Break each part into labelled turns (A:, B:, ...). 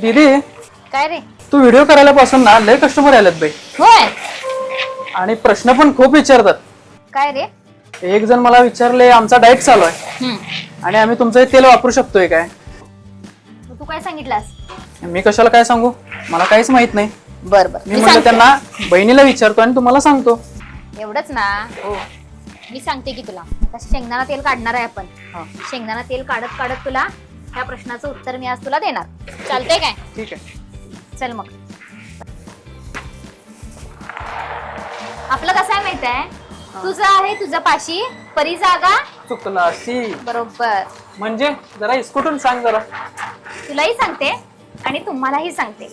A: दीदी,
B: काय रे?
A: तू व्हिडिओ करायला पासून ना लय कस्टमर आलेत बाई.
B: होय.
A: आणि प्रश्न पण खूप विचारतात.
B: काय रे?
A: एक जण मला विचारले आमचा डाएट चालू आहे आणि आम्ही तुमचं हे तेल वापरू शकतोय काय.
B: तू काय सांगितलास?
A: मी कशाला काय सांगू, मला काहीच माहित नाही.
B: बर बर
A: मी म्हणलं त्यांना बहिणीला विचारतो आणि तुम्हाला सांगतो.
B: एवढंच ना? हो, मी सांगते की तुला आता शेंगदाणा तेल काढणार आहे आपण. शेंगदाणा तेल काढत काढत तुला ह्या प्रश्नाचं उत्तर मी आज तुला देणार. चालतंय काय?
A: ठीक आहे.
B: चल मग. आपलं कसं आहे माहित आहे, तुझं आहे तुझं पाशी परी जागा
A: चुकला सी.
B: बरोबर.
A: म्हणजे जरा इस्कुटून सांग जरा.
B: तुलाही सांगते आणि तुम्हालाही सांगते.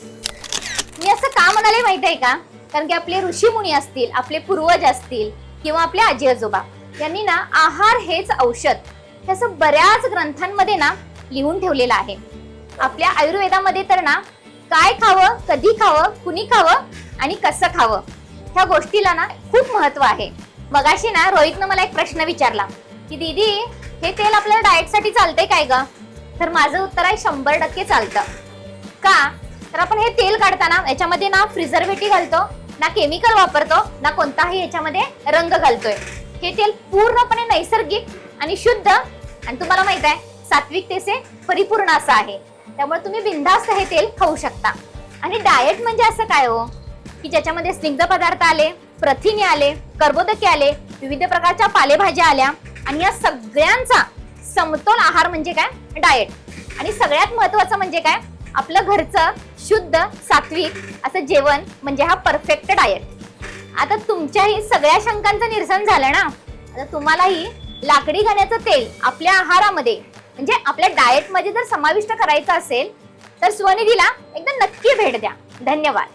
B: मी असं का म्हणाले माहित आहे का? कारण की आपले ऋषी मुनी असतील, आपले पूर्वज असतील किंवा आपले आजी आजोबा यांनी ना आहार हेच औषध हे असं बऱ्याच ग्रंथांमध्ये ना लिहून ठेवलेलं आहे. आपल्या आयुर्वेदामध्ये तर ना काय खावं, कधी खावं, कुणी खावं आणि कसं खावं ह्या गोष्टीला ना खूप महत्व आहे. मगाशी ना रोहितनं मला एक प्रश्न विचारला की दीदी हे तेल आपल्याला डाएट साठी चालतंय काय ग? तर माझं उत्तर आहे 100% चालतं. का? तर आपण हे तेल काढताना याच्यामध्ये ना प्रिझर्वेटिव्ह घालतो, ना केमिकल वापरतो, ना कोणताही याच्यामध्ये रंग घालतोय. हे तेल पूर्णपणे नैसर्गिक आणि शुद्ध आणि तुम्हाला माहित आहे सात्विकतेचे परिपूर्ण असं आहे. त्यामुळे तुम्ही बिनधास्त हे तेल खाऊ शकता. आणि डाएट म्हणजे असं काय हो की ज्याच्यामध्ये स्निग्ध पदार्थ आले, प्रथिने आले, कर्बोदके आले, विविध प्रकारच्या पालेभाज्या आल्या आणि या सगळ्यांचा समतोल आहार म्हणजे काय? डाएट. आणि सगळ्यात महत्वाचं म्हणजे काय? आपलं घरचं शुद्ध सात्विक असं जेवण म्हणजे हा परफेक्ट डाएट. आता तुमच्याही सगळ्या शंकांचं निरसन झालं ना. आता तुम्हालाही लाकडी घाण्याचं तेल आपल्या आहारामध्ये म्हणजे आपल्या डाएट मध्ये जर समाविष्ट करायचं असेल तर स्वनिधीला एकदा नक्की भेट द्या. धन्यवाद.